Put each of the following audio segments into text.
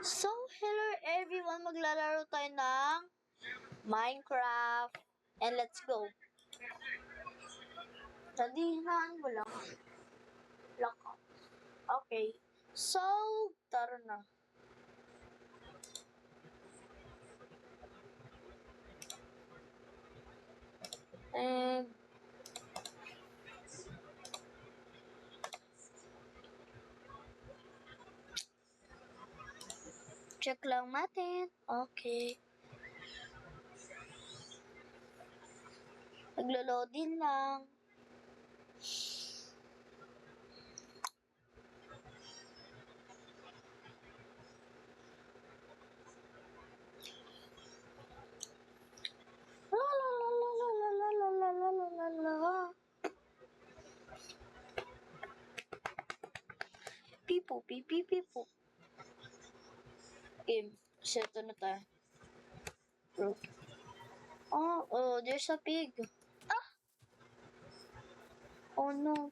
So, hello everyone! Maglalaro tayo ng Minecraft. And let's go. Tadihan mo lang. Lock up. Okay. So, tara na. And check lang natin. Okay. Naglo-loading lang. La la la la la la la la la la la la. Pipo, pipi, pipo. Game. Seto na tayo. Bro. Oh, there's a pig. Ah! Oh no.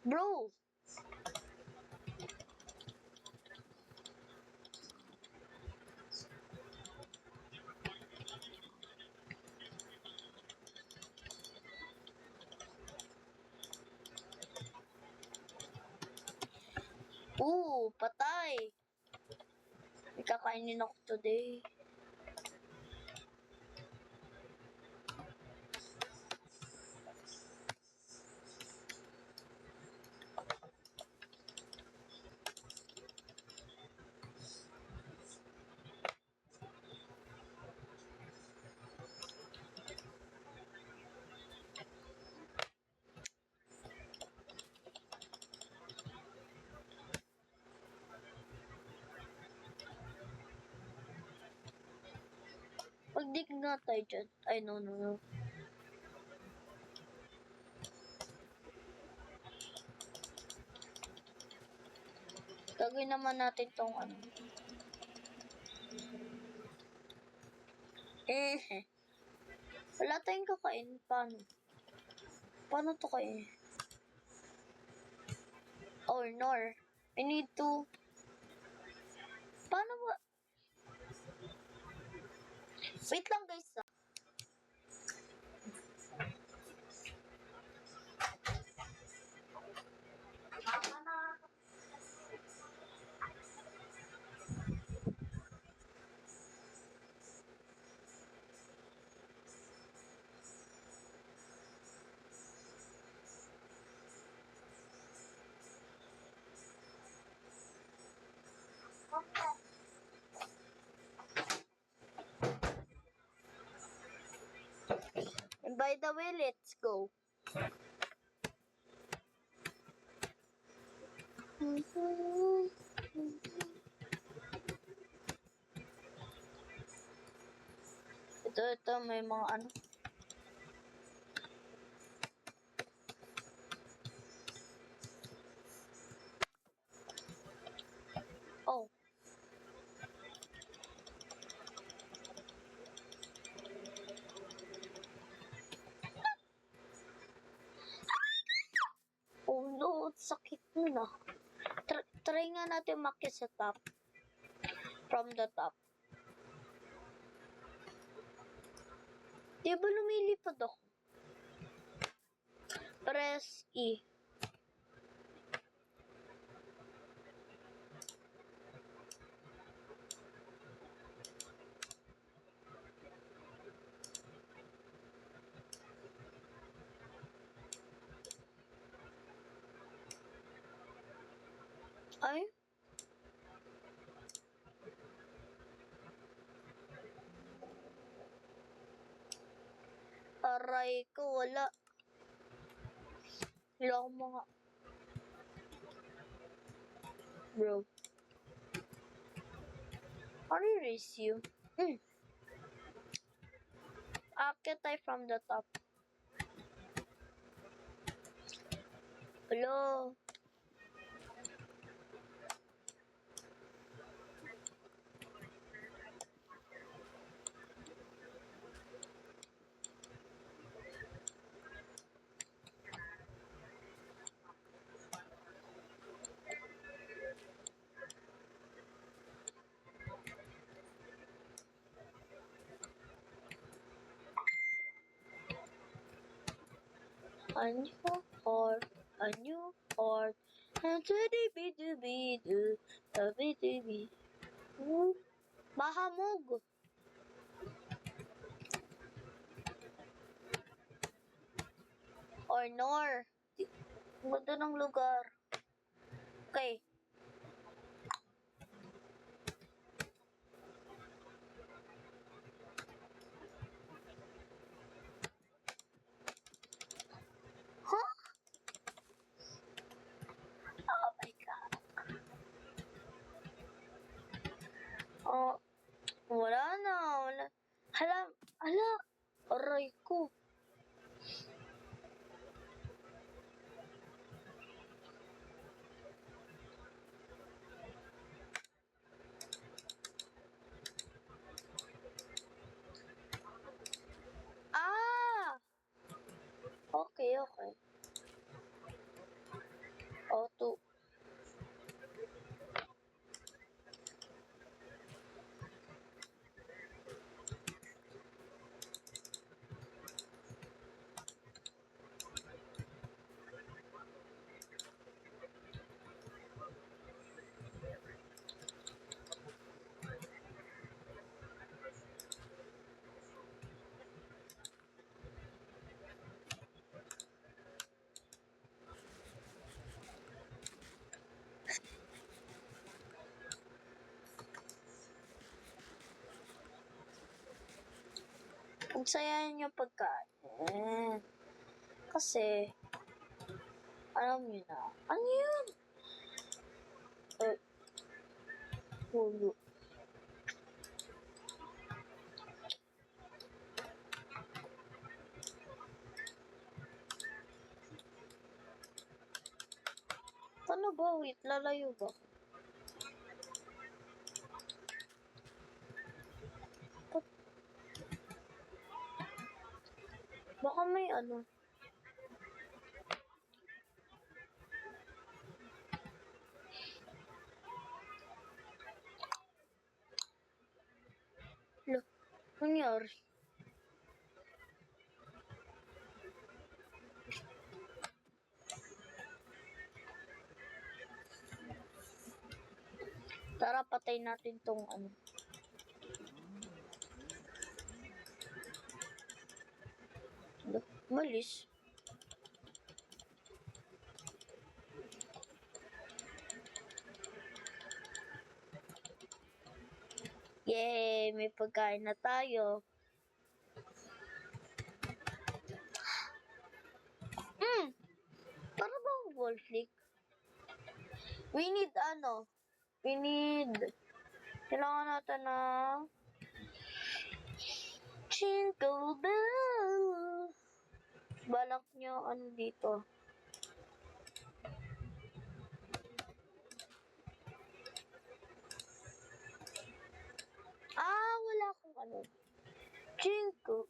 Bro! Patay! May kakainin ako today. Pagdig nga tayo dyan. Ay, no. Gagawin naman natin tong ano. Wala tayong kakain. Paano? Paano to kain? Or nor. I need to... Paano ba? Wait lang guys. And by the way, let's go. Ito, may mga ano. Oh. Oh no, sakit nun ah. Try nga natin makyat sa top. From the top. Di ba lumilipad ako? Press E. Ay? Aray ko, wala. Wala akong mga... Bro. How do you raise you? Akyat tayo from the top. Hello? A new heart, a new heart. And to-be-do-be-do, to-be-do-be. Mahamog. Or nor. Ang ganda ng lugar. Okay. Huh? Oh my God. Oh, wala na. Wala. Hala. Aray ko. Ah! Okay. Auto. Pagsayahin yung pagkain. Kasi, alam niyo na. Ano yun? Hulo. Ano ba? Wait, lalayo ba? Baka may ano. Look, nangyari. Tara, patay natin tong ano. Look, malis. Yay! May pagkain na tayo. Para bang wall flick? We need ano? Kailangan natin na Jingle Bell. Balak nyo ano dito. Wala akong ano. Jingle.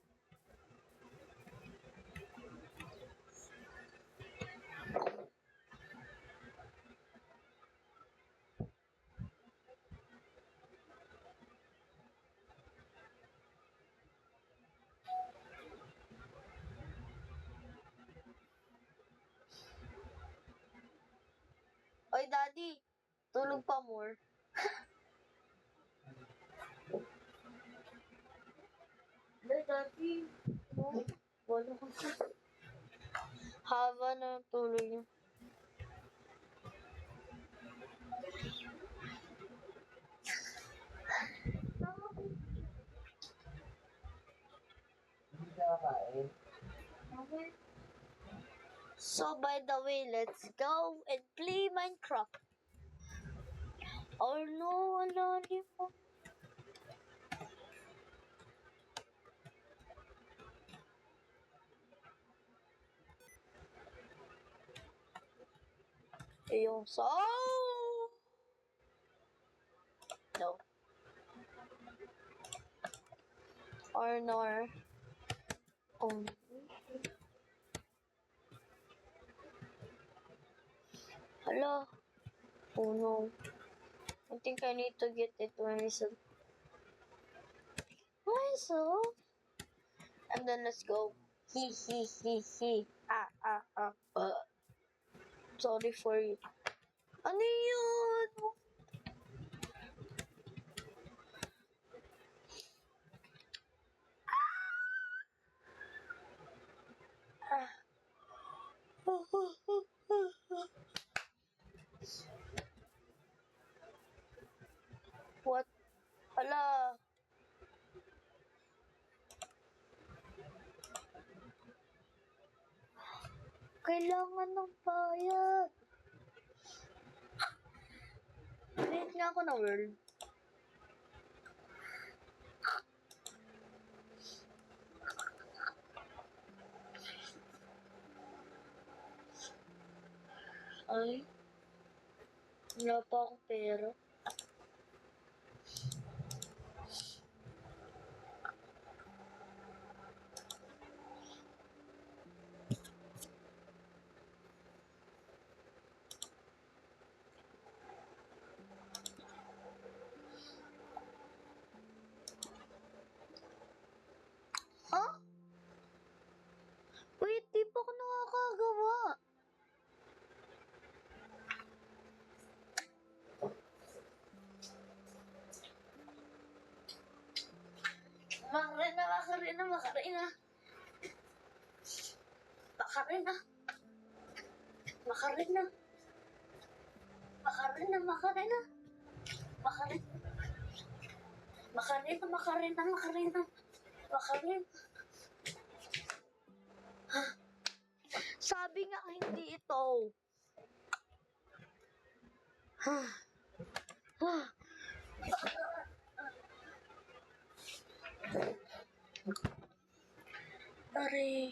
Oy, Daddy. Tulog pa more. Daddy. No? Wala ko. Haba na tulog niya. So, by the way, let's go and play Minecraft. Oh no, wala mo. Yung so. No. Or nor. Oh. Hello. Oh no. I think I need to get it myself. And then let's go. He. Sorry for you. Ano yun? What? Ala. Kailangan ng bayad. Create nga ako na world. Ay. Wala pa akong pera. Huh? Wait, di pa ako nakakagawa. Makarina. Sabi nga hindi ito. Aray.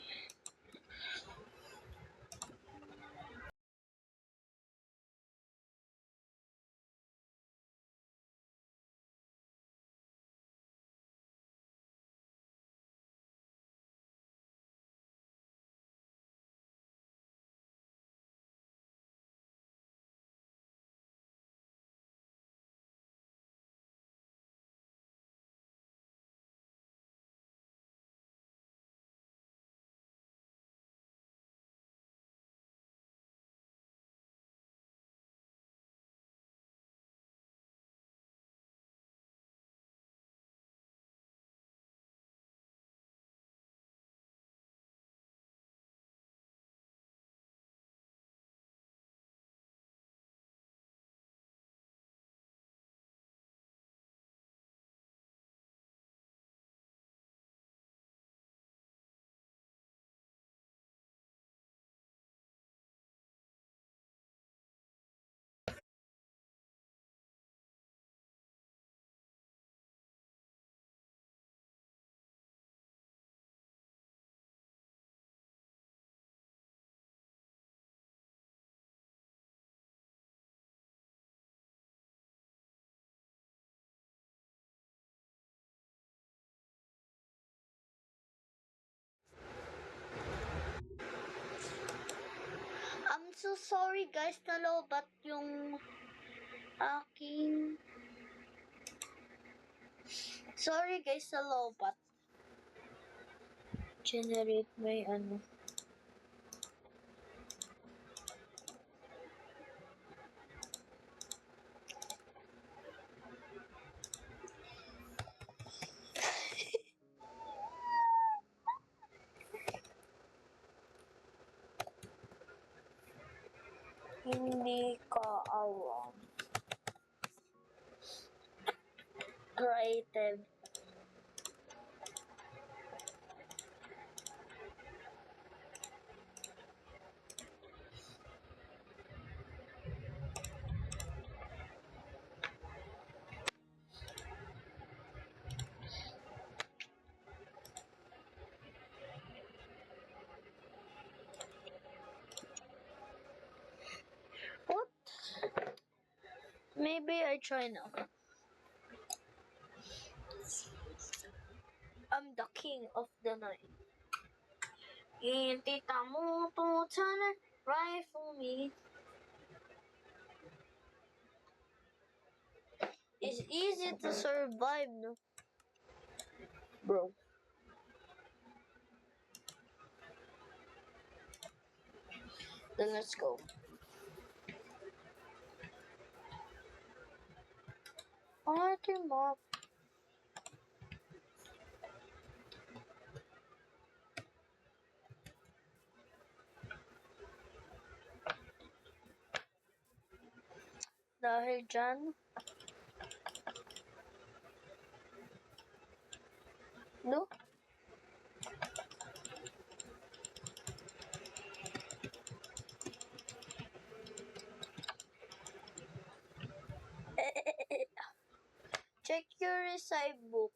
I'm so sorry guys, nalobat yung aking... Sorry guys, nalobat. Generate may ano. Hindi ka alam. Creative. What? Maybe I try now. I'm the king of the night. Hindi mo to turn right for me. It's easy to survive, no? Bro. Then let's go. Ito yung map. Dahil dyan, no? Check your receipt book.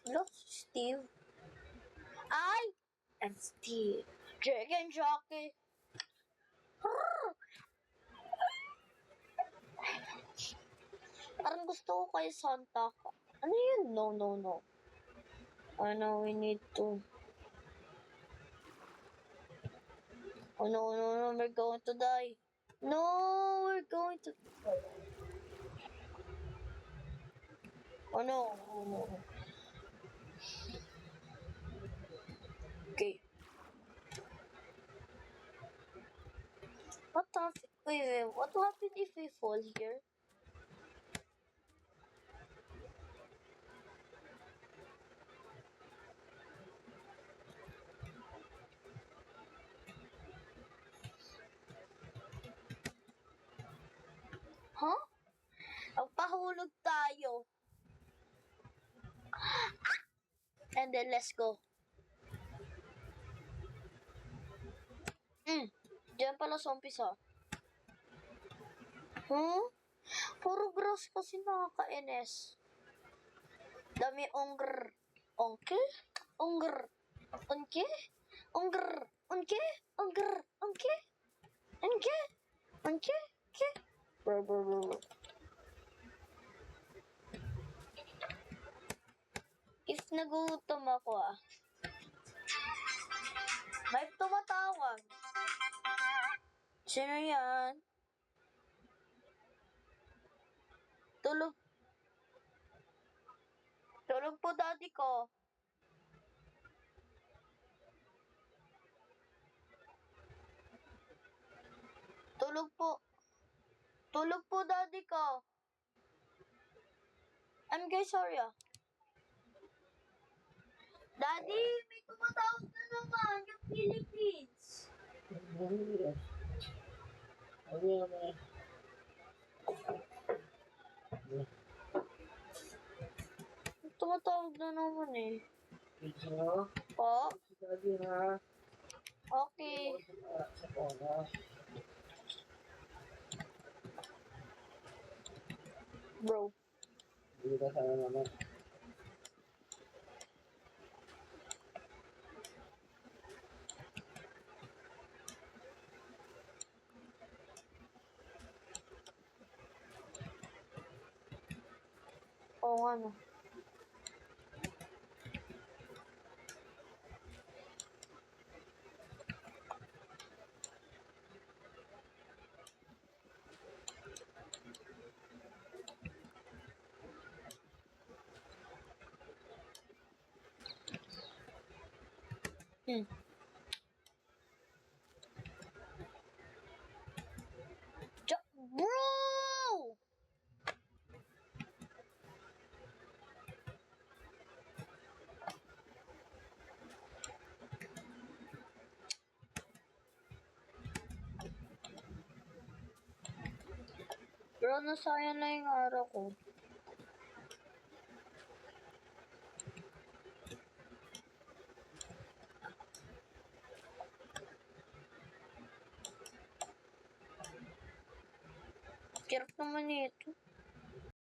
Look, Steve. I am Steve. Jake and Jockey. Parang gusto ko kay Santa. Ano yun? No, no, no. Oh no, we need to. Oh no, no, no, we're going to die. No, we're going to. Oh no. Oh, no. Okay. What happened? Wait, what happened if we fall here? Huh? Magpahulog tayo. And then let's go. Diyan pala sa umpisa. Huh? Puro grass kasi nakaka-NS. Dami ongr. Ongke? Ongr. Onke? Ongr. Onke? Ongr. Onke? Onke? Onke? Onke? Bro, bro, bro, bro. If nagutom ako may tumatawag. Sino yan? Tulog. Tulog po daddy ko. Tulog po. Tulog po daddy ko. I'm guys, sorry Daddy, may tumatawag na naman yung Philippines. Tumatawag na naman eh. Po? Okay. Bro. Oo nga no. Bro! Bro, nasayang na yung araw ko. Kirap naman ito.